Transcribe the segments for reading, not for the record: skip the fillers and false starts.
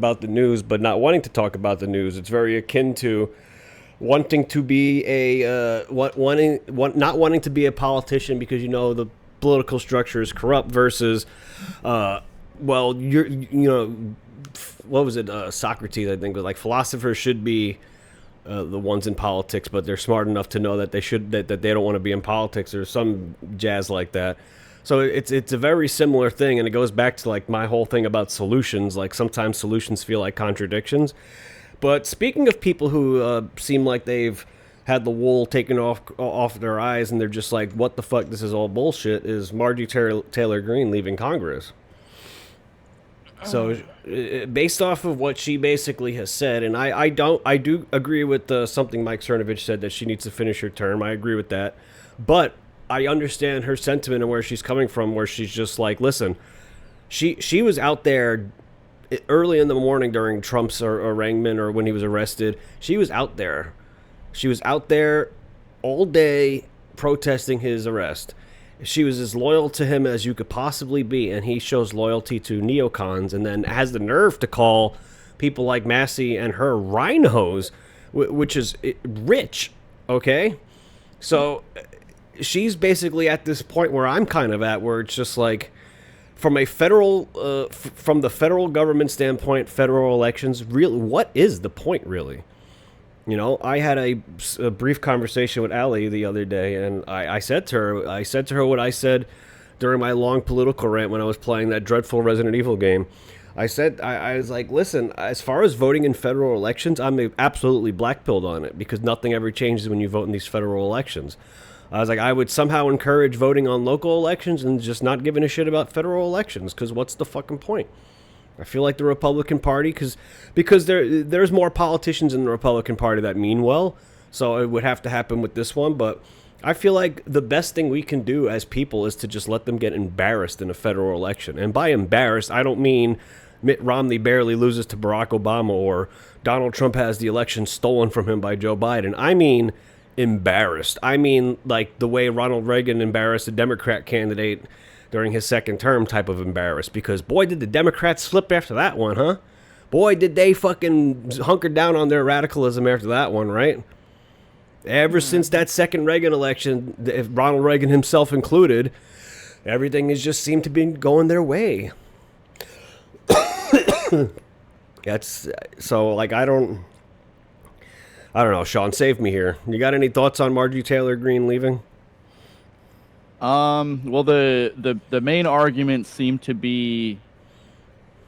about the news, but not wanting to talk about the news. It's very akin to wanting to be not wanting to be a politician because the political structure is corrupt versus, what was it? Socrates, I think, was like philosophers should be the ones in politics, but they're smart enough to know that that they don't want to be in politics or some jazz like that. So it's a very similar thing, and it goes back to like my whole thing about solutions. Like sometimes solutions feel like contradictions. But speaking of people who seem like they've had the wool taken off their eyes and they're just like, what the fuck, this is all bullshit, is Marjorie Taylor Greene leaving Congress. So based off of what she basically has said, and I do agree with something Mike Cernovich said, that she needs to finish her term. I agree with that. But I understand her sentiment and where she's coming from, where she's just like, listen, she was out there early in the morning during Trump's arraignment or when he was arrested. She was out there. She was out there all day protesting his arrest. She was as loyal to him as you could possibly be, and he shows loyalty to neocons and then has the nerve to call people like Massey and her rhinos, which is rich, okay? So she's basically at this point where I'm kind of at, where it's just like, from a from the federal government standpoint, federal elections, really, what is the point, really? I had a brief conversation with Allie the other day, and I said to her what I said during my long political rant when I was playing that dreadful Resident Evil game. I was like, listen, as far as voting in federal elections, I'm absolutely blackpilled on it, because nothing ever changes when you vote in these federal elections. I was like, I would somehow encourage voting on local elections and just not giving a shit about federal elections, because what's the fucking point? I feel like the Republican Party, because there's more politicians in the Republican Party that mean well, so it would have to happen with this one. But I feel like the best thing we can do as people is to just let them get embarrassed in a federal election. And by embarrassed, I don't mean Mitt Romney barely loses to Barack Obama or Donald Trump has the election stolen from him by Joe Biden. I mean embarrassed. I mean like the way Ronald Reagan embarrassed a Democrat candidate during his second term type of embarrassed, because boy, did the Democrats slip after that one, huh? Boy, did they fucking hunker down on their radicalism after that one, right? Ever since that second Reagan election, Ronald Reagan himself included, everything has just seemed to be going their way. That's so like I don't know, Sean, save me here. You got any thoughts on Marjorie Taylor Greene leaving? Well, the main argument seemed to be,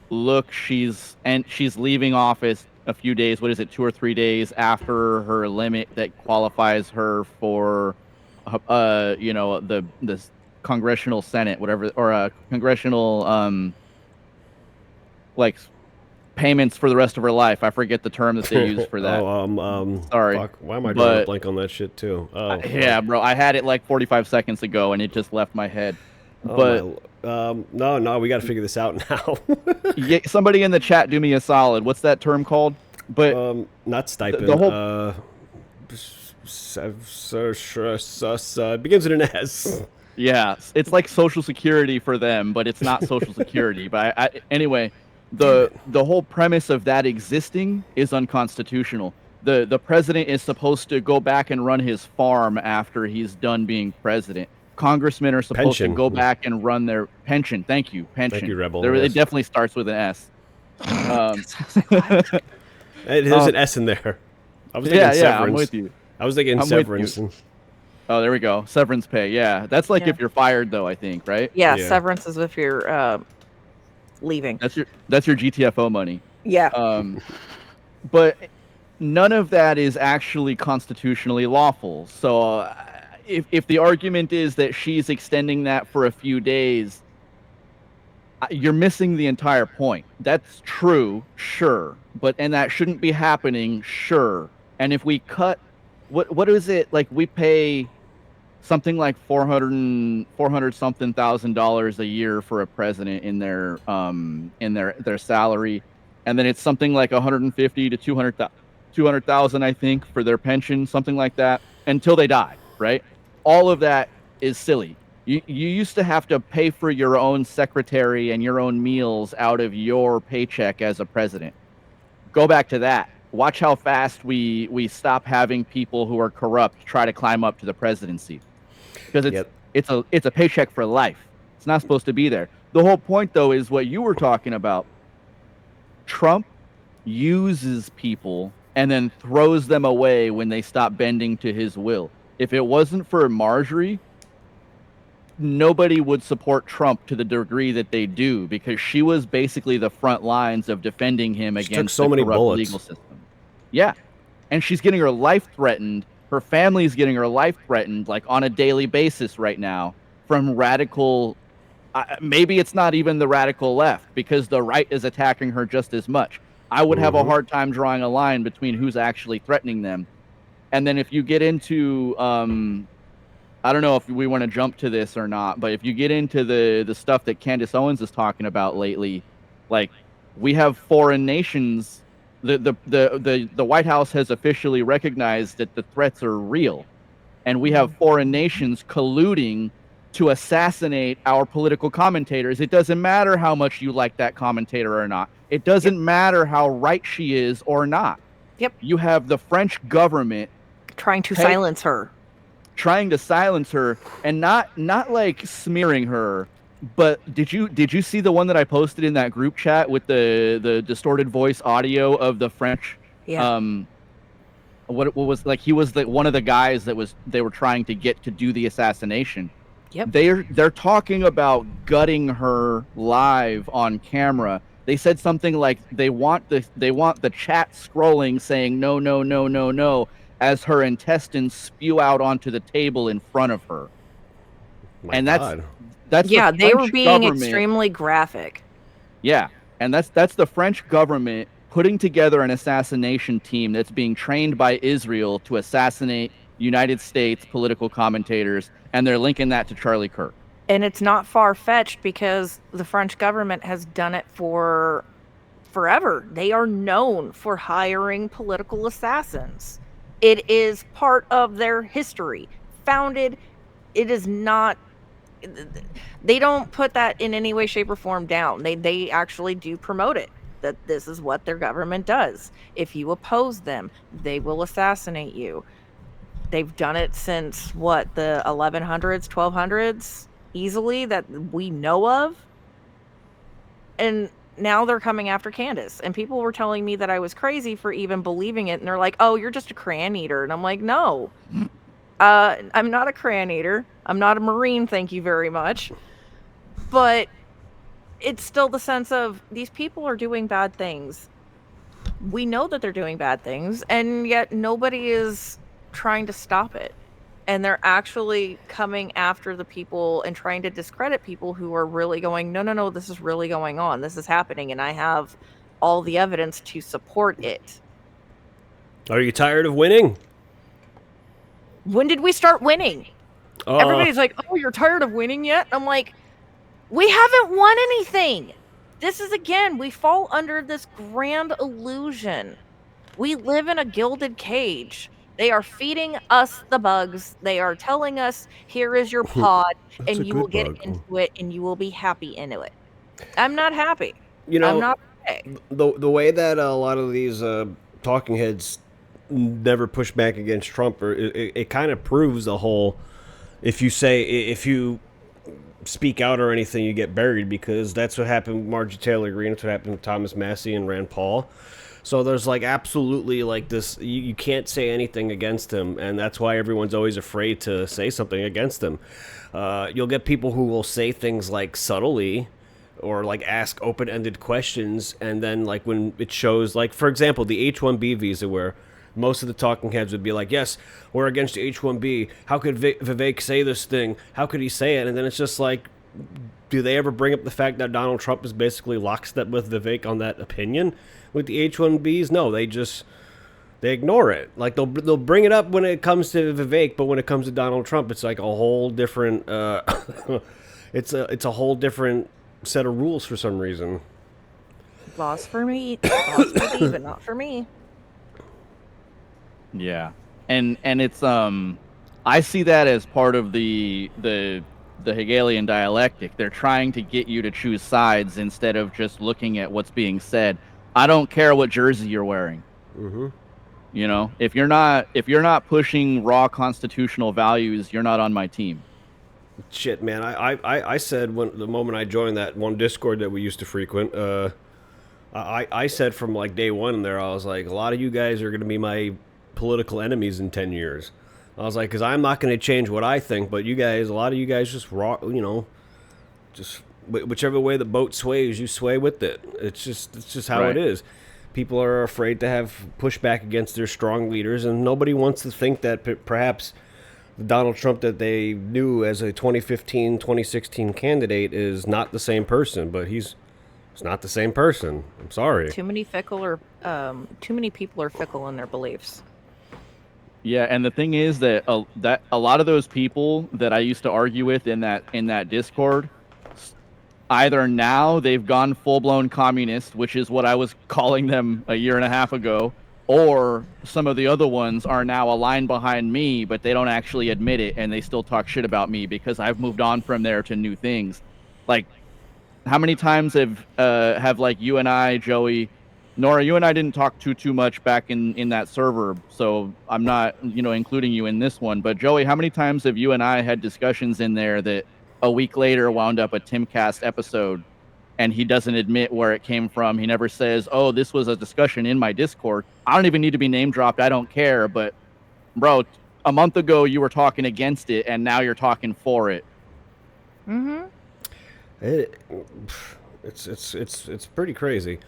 look, she's leaving office a few days. What is it, 2 or 3 days after her limit that qualifies her for, the congressional Senate, whatever, or a congressional, like payments for the rest of her life. I forget the term that they use for that. Sorry. Fuck, why am I drawing a blank on that shit too? Yeah, bro. I had it like 45 seconds ago and it just left my head. No, we got to figure this out now. Yeah, somebody in the chat do me a solid. What's that term called? But not stipend. The whole it begins with an S. Yeah, it's like Social Security for them, but it's not Social Security. But anyway. The whole premise of that existing is unconstitutional. The president is supposed to go back and run his farm after he's done being president. Congressmen are supposed to go back and run their pension. Thank you, pension. Thank you, Rebel. It definitely starts with an S. There's an S in there. I was thinking severance. I'm with you. I was thinking severance. Oh, there we go. Severance pay. Yeah, that's like if you're fired, though. I think, right? Yeah, severance is if you're leaving. That's your GTFO money. Yeah. But none of that is actually constitutionally lawful. So if the argument is that she's extending that for a few days, you're missing the entire point. That's true, sure, and that shouldn't be happening, sure. And if we cut, what is it, like we pay something like $400 something thousand a year for a president in their salary, and then it's something like 150 to 200,000, I think, for their pension, something like that, until they die, right? All of that is silly. You used to have to pay for your own secretary and your own meals out of your paycheck as a president. go back to that. Watch how fast we stop having people who are corrupt try to climb up to the presidency, because it's a paycheck for life. It's not supposed to be there. The whole point, though, is what you were talking about. Trump uses people and then throws them away when they stop bending to his will. If it wasn't for Marjorie, nobody would support Trump to the degree that they do, because she was basically the front lines of defending him against the corrupt legal system. Yeah. And she's getting her life threatened. Her family's getting her life threatened, like, on a daily basis right now from radical. Maybe it's not even the radical left, because the right is attacking her just as much. I would have a hard time drawing a line between who's actually threatening them. And then if you get into, I don't know if we want to jump to this or not, but if you get into the stuff that Candace Owens is talking about lately, like, we have foreign nations. The White House has officially recognized that the threats are real, and we have foreign nations colluding to assassinate our political commentators. It doesn't matter how much you like that commentator or not. It doesn't matter how right she is or not. Yep. You have the French government trying to silence her. Trying to silence her, and not like smearing her. But did you see the one that I posted in that group chat with the distorted voice audio of the French? Yeah. What was, like, he was one of the guys that they were trying to get to do the assassination. Yep. They're talking about gutting her live on camera. They said something like they want the chat scrolling saying no, no, no, no, no, as her intestines spew out onto the table in front of her. That's yeah, the they were French being government. Extremely graphic. Yeah, and that's the French government putting together an assassination team that's being trained by Israel to assassinate United States political commentators, and they're linking that to Charlie Kirk. And it's not far-fetched, because the French government has done it for forever. They are known for hiring political assassins. It is part of their history. Founded, it is not... They don't put that in any way, shape, or form down. They actually do promote it, that this is what their government does. If you oppose them, they will assassinate you. They've done it since, the 1100s, 1200s, easily, that we know of. And now they're coming after Candace. And people were telling me that I was crazy for even believing it. And they're like, oh, you're just a crayon eater. And I'm like, no. I'm not a crayon eater. I'm not a Marine, thank you very much. But it's still the sense of, these people are doing bad things. We know that they're doing bad things, and yet nobody is trying to stop it. And they're actually coming after the people and trying to discredit people who are really going, no, no, no, this is really going on. This is happening, and I have all the evidence to support it. Are you tired of winning? When did we start winning? Everybody's like, oh, you're tired of winning yet? I'm like, we haven't won anything. This is, again, we fall under this grand illusion. We live in a gilded cage. They are feeding us the bugs. They are telling us, here is your pod, and you will get into it, and you will be happy into it. I'm not happy. You know, I'm not okay. The way that a lot of these talking heads never push back against Trump, or it kind of proves the whole, if you speak out or anything, you get buried, because that's what happened with Marjorie Taylor Greene. That's what happened with Thomas Massey and Rand Paul. So there's like absolutely like this, you can't say anything against him, and that's why everyone's always afraid to say something against him. You'll get people who will say things like subtly, or like ask open-ended questions, and then like when it shows, like for example, the H-1B visa, where most of the talking heads would be like, yes, we're against H-1B. How could Vivek say this thing? How could he say it? And then it's just like, do they ever bring up the fact that Donald Trump is basically lockstep with Vivek on that opinion with the H-1Bs? No, they ignore it. Like they'll bring it up when it comes to Vivek, but when it comes to Donald Trump, it's like a whole different it's a whole different set of rules for some reason. Laws for me, but not for me. Yeah, and it's I see that as part of the Hegelian dialectic. They're trying to get you to choose sides instead of just looking at what's being said. I don't care what jersey you're wearing. Mm-hmm. You know, if you're not pushing raw constitutional values, you're not on my team. Shit, man. I said when the moment I joined that one Discord that we used to frequent, I said from like day one in there, I was like, a lot of you guys are going to be my political enemies in 10 years. I was like, because I'm not going to change what I think, but you guys, a lot of you guys just just whichever way the boat sways, you sway with it. It's just how it is. People are afraid to have pushback against their strong leaders, and nobody wants to think that perhaps Donald Trump that they knew as a 2015, 2016 candidate is not the same person, but he's not the same person. I'm sorry. Too many people are fickle in their beliefs. Yeah, and the thing is that a lot of those people that I used to argue with in that Discord, either now they've gone full-blown communist, which is what I was calling them a year and a half ago, or some of the other ones are now aligned behind me, but they don't actually admit it, and they still talk shit about me because I've moved on from there to new things. Like, how many times have like you and I, Joey, Nora, you and I didn't talk too much back in that server, so I'm not, including you in this one. But Joey, how many times have you and I had discussions in there that a week later wound up a Timcast episode, and he doesn't admit where it came from? He never says, "Oh, this was a discussion in my Discord." I don't even need to be name dropped. I don't care. But bro, a month ago you were talking against it, and now you're talking for it. Mm-hmm. It's pretty crazy.